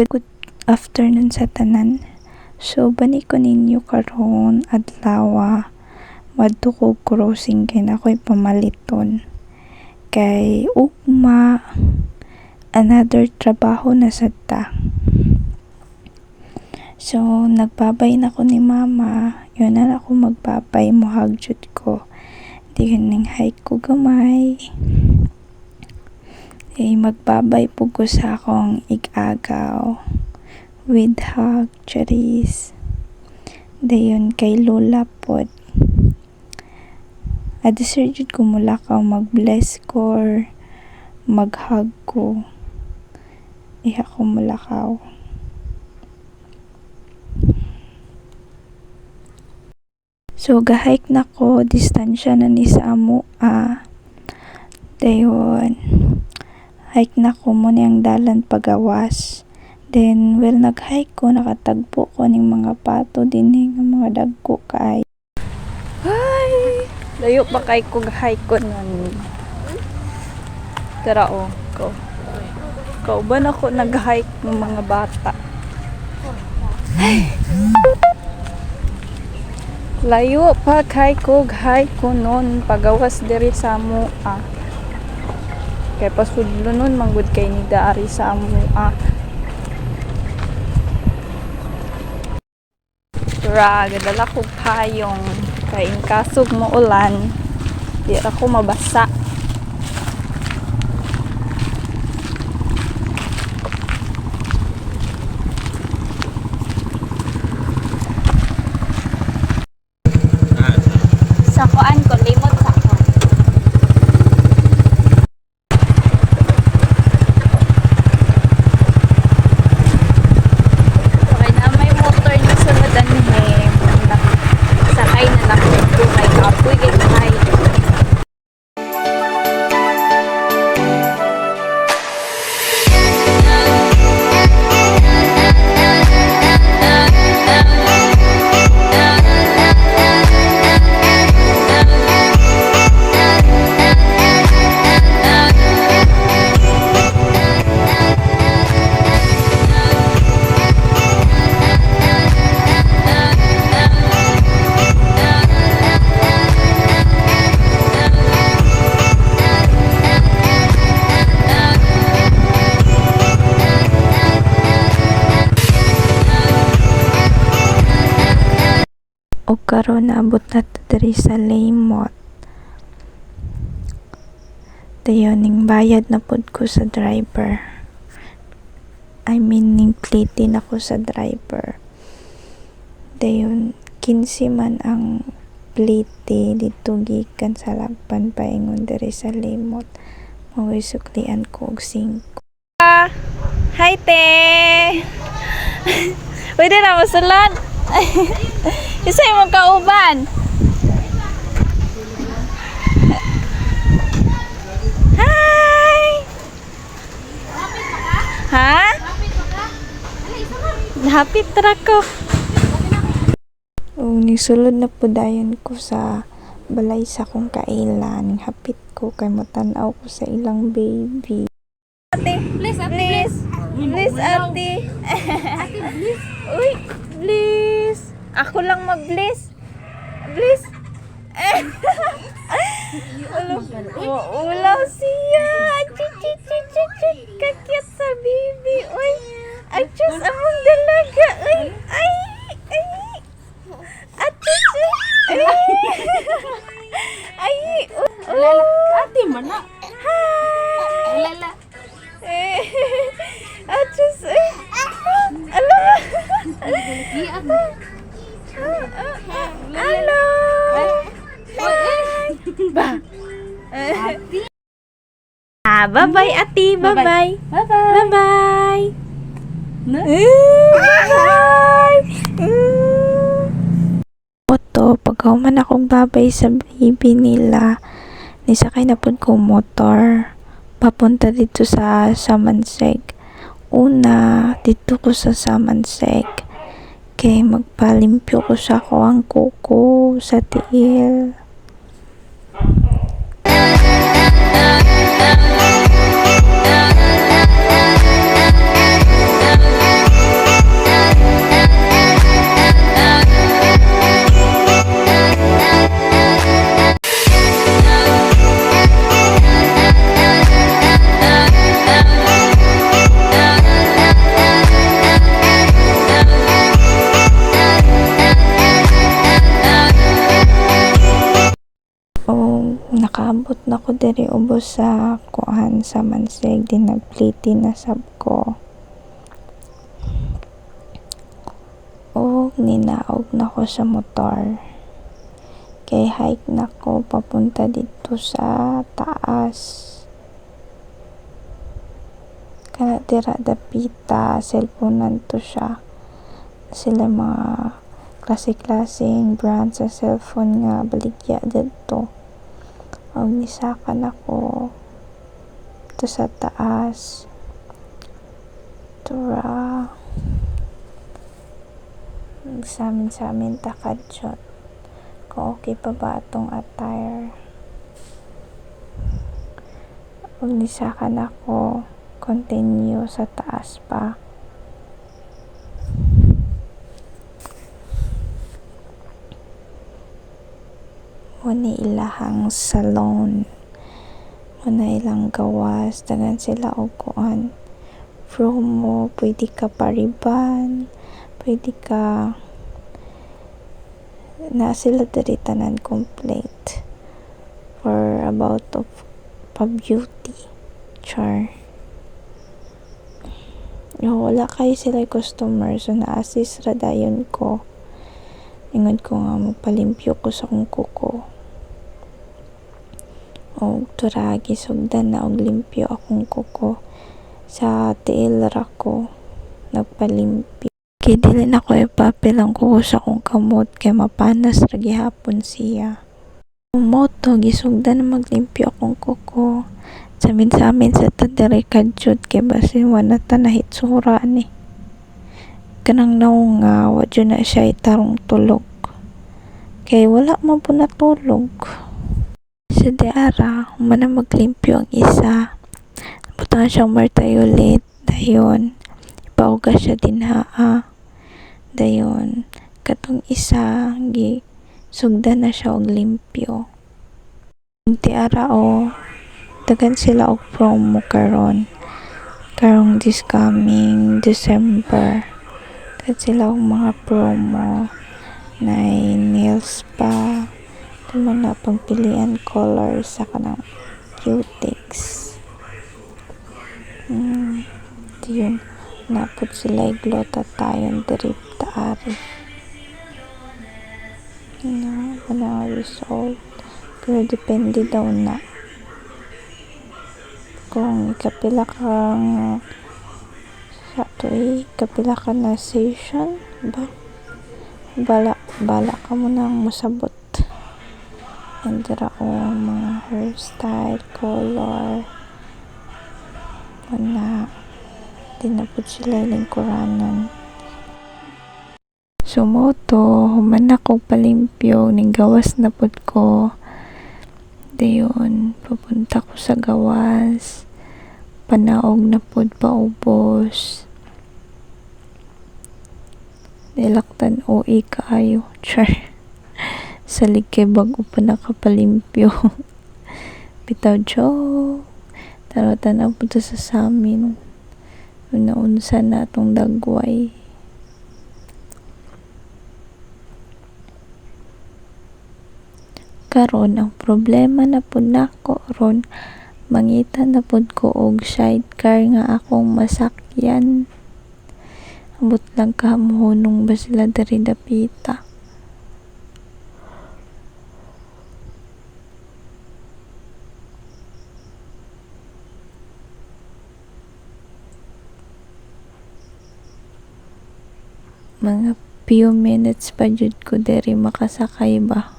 Good afternoon sa tanan. So bani ko ninyo karon adlaw madto ko crossing kay na ako'y pamaliton. Kay ugma another trabaho na sad ta. So nagbabay na ko ni mama, yun na ako magbabay mo hagjud ko. Di ning hike ko gamay. Magbabay po ko sa akong igagaw with hug, charis. Dayon kay lola pod. Adisirjud ko mula ka mag-bless ko or mag-hug ko. Iha ko mula ka. So gahike na ko, distansya na ni sa amo. Dayon hike na ko mo niyang dalan pagawas. Then nag-hike ko, nakatagpo ko ning mga pato din ng mga dagko kay. Ay, layo pa kay ko hike ko nun. Tara ko. Kauban ako nag-hike ng mga bata. Ay. Layo pa kay ko hike ko nun pagawas diri sa amo. Kaya pasudlo nun, manggod kay ni Dari sa amua. Tura, gadala ko payong. Kaya in kasog mo ulan, di ako mabasa. Sakuan ko, limot sa ko. O karon naabot na to diri sa Laymot. Dayon ning bayad na pud ko sa driver. I mean ning plate din ako sa driver. Dayon 15 man ang plate dito gikan sa Lagpan paingon diri sa Laymot. Mao suklian ko og 5. Hi te. Pwede na masulad. Isa yung magkauban. Hi! Ha? Hapit ra ko. Nisulod na po dayon ko sa balay sa kong kailan. Hapit ko kay motanaw ko sa ilang baby. Ate, please, please. Please, ate. Ate, please. Uy, please. Ako lang mag-bless. Bless. Ulaw siya. Kakyat sa baby. Uy. Ay, Diyos, among dalaga. Uy. Ay. Atis. Ay. Ay. Lala. Ate, mana? Hi. Lala. Atis. Ala. Hello. Ba. Bye-bye ati, bye-bye. Bye-bye. Bye-bye. Bye. Oto, pagaw man akong babay sa baby nila, nisakay na pud ko motor. Papunta dito sa Samanseg. Una, dito ko sa Samanseg. Kay magpalimpyo ko sa ang kuko sa tiil. nakaabot na ko diri ubos sa kuan sa Mansig, di nagpliti na sab ko. O ninaog na ko sa motor. Kay hike na ko papunta dito sa taas. Kana dira dapita, cellphone to siya. Sila mga klase-klaseng brand sa cellphone nga baligya dito. Og nisakan ako to sa taas. Tura sa amin takadjot kung okay pa ba atong attire. Og nisakan ako continue sa taas pa. Muna ilahang salon, muna ilang gawas, dagan sila og kuan promo, pwede ka pariban, pwede ka na sila diri tanan complete for about of pa-beauty char. Wala kay sila customer, so na-assist ra dayon ko. Ingod ko nga magpalimpyo ko sa kong kuko. O turagi sugdan na og limpyo akong kuko. Sa tiil ra ko nagpalimpyo. Kay dili na ko ipapil ang kuko sa akong kamot kay mapanas ra gihapon siya. Moto gisugdan na maglimpyo akong kuko. Sa amin sa tadere kadjud kay basin wala ta nahitsura ni. Kanang naong nga wadyo na siya itarong tulog. Kay wala man po natulog. Sa diara, humana maglimpyo ang isa. Butang siyang martay ulit. Dayon, ipauga siya dinhaa. Dayon, katong isa, sugdan na siya og limpyo. Diara dagan sila og promo karong this coming December. Dagan sila og mga promo na nails pa, mga pagpilian color sa kanang cutics. Yun, napod sila iglota tayo drip taari. Wala result, pero depende daw na kung kapila kang kapila ka na session ba, bala ka mo nang masabot. Andra mga hairstyle, color na dinapod sila lingkuranan. Sumoto human ako palimpyo ning gawas na pud ko. Dayon papunta ko sa gawas, panaog na pud paubos. Nilaktan OA kaayo char. Salig kay bago pa nakapalimpyo. Bitaw joke. Taratan na po sa amin. Una-unsa na atong dagway. Karon ang problema na pud nako ron, mangita na pud ko og sidecar nga akong masakyan. Ambot lang kahamuhonong ba sila diri dapita. Mga few minutes pa jud ko diri makasakay ba.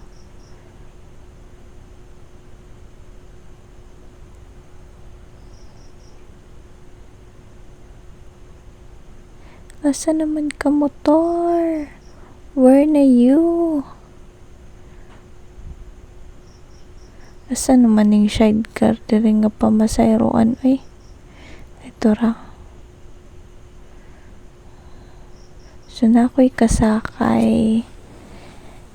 Asa naman ka motor? Where na you? Asa naman ning sidecar diri nga pamasayroan ay? Ito ra. So na ako'y kasakay.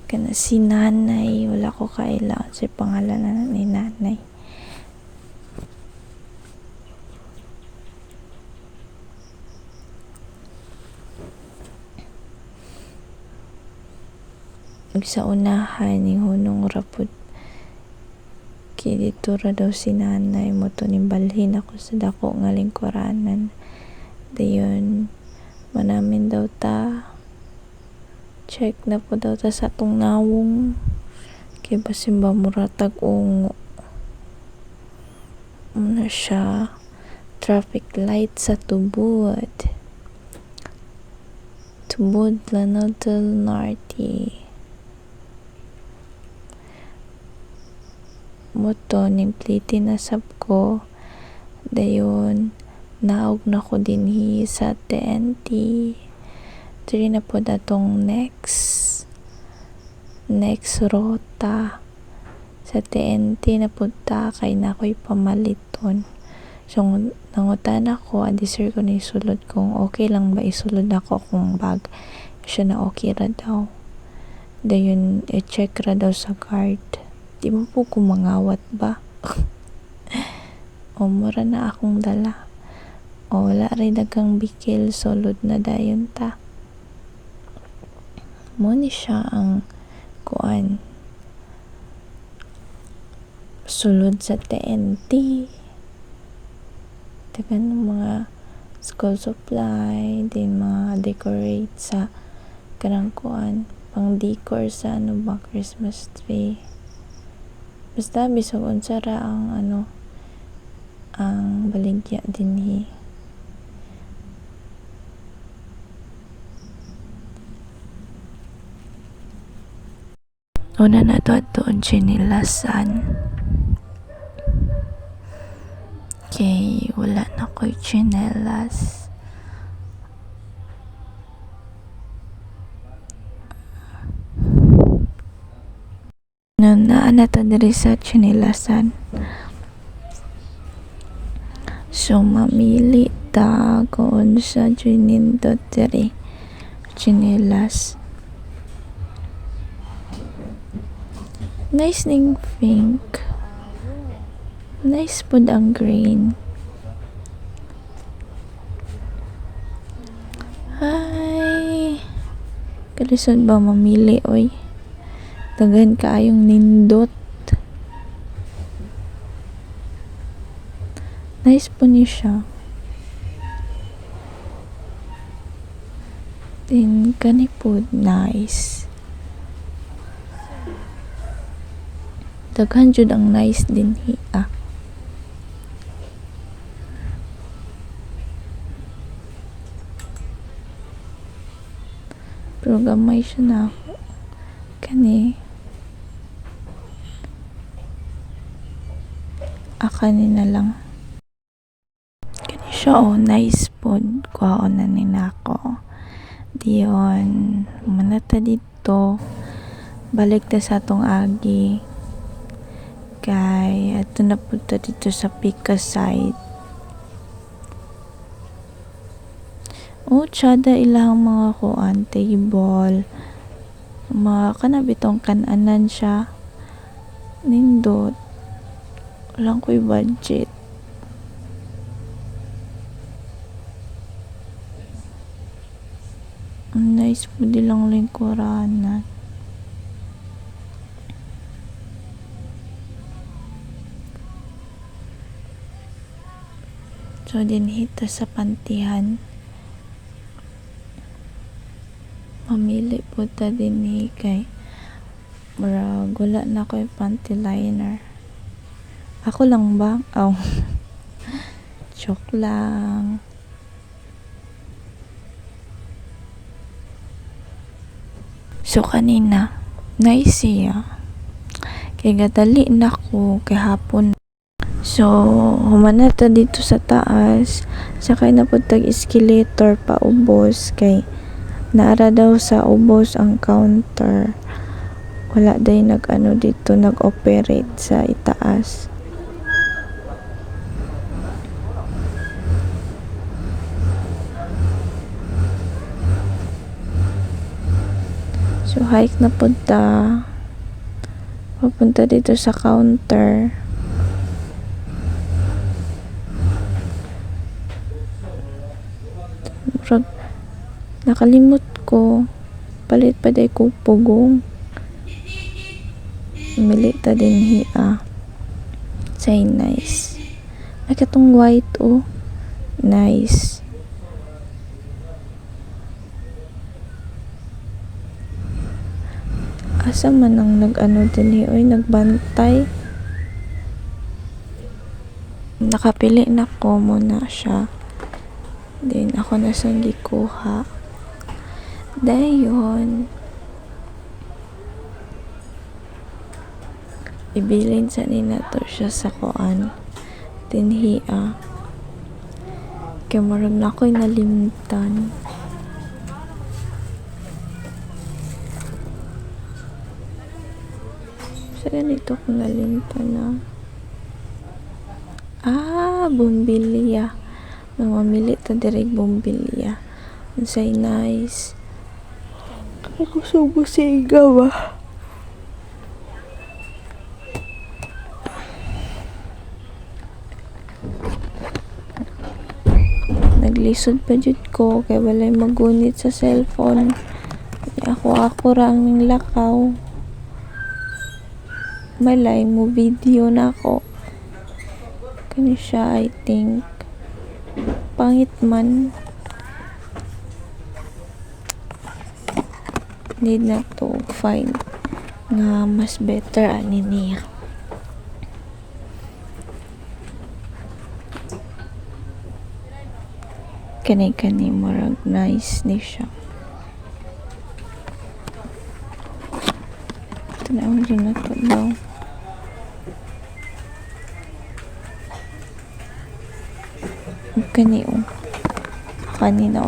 Kana si nanay, wala ko kailangan sa pangalan na ni nanay. Sa unahan ni hunong rapod Kay dito ra daw si nanay mo to nimbalhin ako sa dako nga lingkuranan. Dayon manamin daw ta. Check na po daw ta sa atong nawong. Kay basin ba muratag ungo. Ano siya? Traffic light sa tubod. Tubod Lanao del Norte. Moto nimpliti na sab ko. Dayon naog na ko dinhi sa TNT. Diri na po datong next rota sa TNT na punta kay na ako'y pamaliton. So nangutan ako, adi sir ko ni sulod kung okay lang ba isulod ako kung bag siya na okay ra daw. Dayon i-check ra daw sa guard. Di mo po kumangawat ba? O mura na akong dala. O wala rin dagang bikil, sulod na dayon ta. Mo ni siya ang kuan. Sulod sa TNT. Dagan ng mga school supply, din mga decorate sa kanang kuan, pang decor sa ano ba, Christmas tree. Basta bisag unsa ra ang ang baligya dinhi. Una na doon chinilasan. Okay, wala na ko'y chinelas. Naa na to diri sa chinilasan. So, mamili ta kung sa ginindot diri chinilas. Nice ning pink. Nice pod ang green. Ay, kalisod ba mamili oy? Daghan kaayong nindot. Nice po niya siya. Then kani po nice. Daghan jud ang nice din hiya. Pero gamay siya na ako. Kani. Kani na lang. Kani siya nice pod. Kuhaon na nila ako. Diyon. Manata dito. Balik ta sa atong agi. Kay ato na punta dito sa Pika side. Tsada ilang mga kuan table. Mga kanabitong kananan siya. Nindot. Walang ko'y budget. Nice po dilang lingkuranan. So, dinhita sa pantihan. Mamili po ta din kay murag wala na ko yung panty liner. Ako lang ba? Oh. Joke lang. So kanina nice siya. Kay gadali na ko kay hapon. So humana ta dito sa taas. Sakay na po tag escalator pa ubos kay naara daw sa ubos ang counter. Wala day dito nag-operate sa itaas. So hike na punta. Papunta dito sa counter. Nakalimot ko. Palit pa day ko pugong. Mili ta din hiya. Say nice. Ay, katong white, oh. Nice. Asa man ang nag-ano din oy, nagbantay. Nakapili na ko muna siya. Then, ako na siyang gikuha. Dayon. Ibilin sa nina to siya sa kuan. Tinhiya. Kaya marag na ako'y nalimtan. Sa ganito ko nalimtan na. Bumbilya. Mamamili ta direk bumbilya. Unsay nice. Kaya ko subo sa igaw Naglisod pa jud ko kay walay magunit sa cellphone. Kaya ako ra ang lakaw. Malay mo video na ako. Kani siya, I think. Pangit man. Need na to find nga mas better ani niya. Kani murag nice ni siya. Ito na ako dyan na to daw. Kanina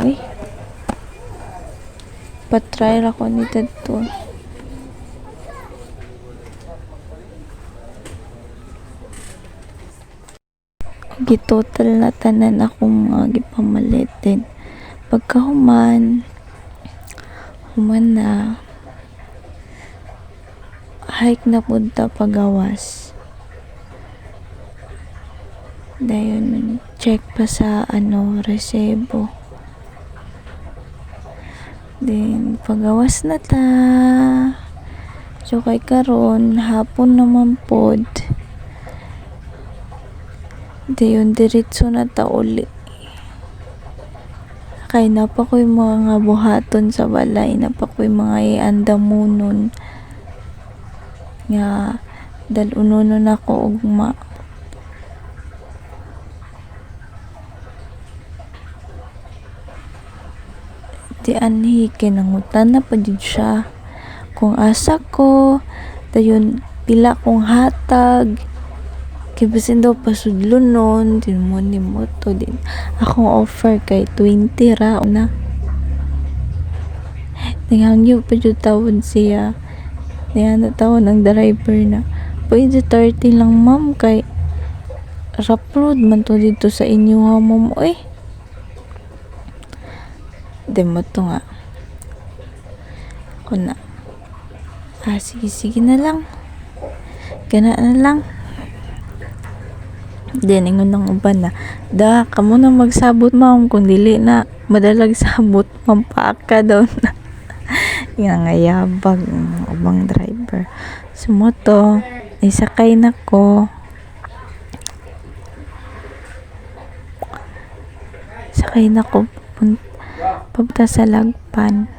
patry ra ko ni dito. Gitotal na tanan akong mga gipamalit din. Pagkahuman na hike na punta pagawas. Dayon check pa sa resebo. Then pagawas na ta. So kay karon hapon naman pod. Dayon diretso na ta uli. Kay napa ko'y mga buhaton sa balay, napa ko'y mga iandamunon nga dalunon ako ugma. Di anhi kinangutan na pa jud siya kung asa ko, dayon pila kong hatag. Kaya basin daw pasudlon nun, din mo ni mo to din. Akong offer kay 20 ra na. Nanghangyo pa dyan tawad siya. Nanghangyo tawad ng driver na. Pwede 30 lang ma'am kay rough road man to dito sa inyo ha ma'am. Di mo to nga. Ako na. Sige na lang. Gana na lang. Then, ingon ng uban na, kamo na magsabot ma'am, kung dili na, madalag sabot, mampaka daw na. Nga ngayabag, ubang driver. Sumoto, isakay na ko. Sakay na ko, papunta sa Lagpan.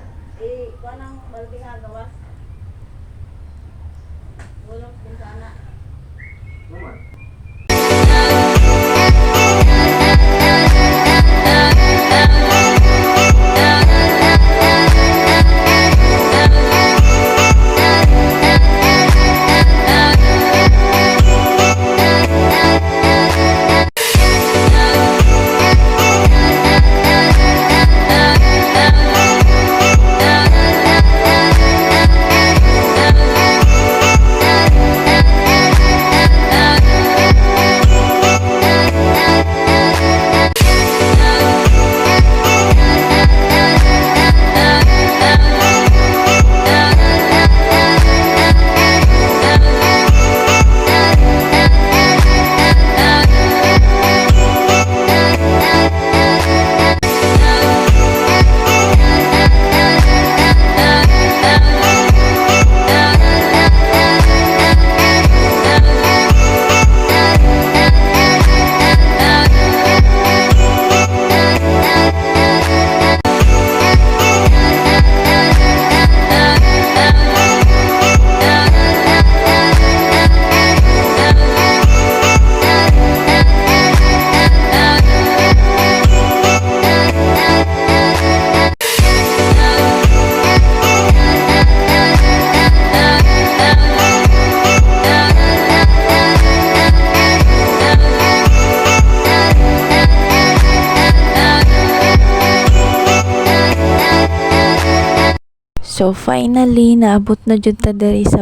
So finally naabot na jud ta diri sa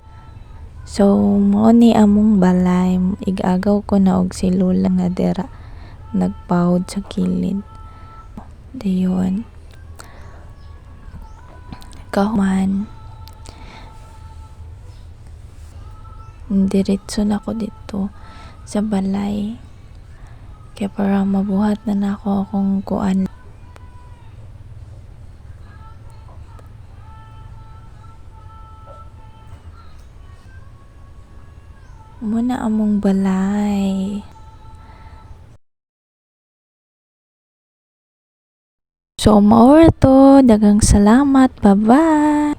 So mao ni among balay, igagaw ko na og si Lola nga dira nagpawod sa kilid. Dayon. Kahuman. Diretso na ko dito sa balay. Kaya para mabuhat na ako akong kuan. Muna among balay. So, maura to. Dagang salamat. Bye-bye.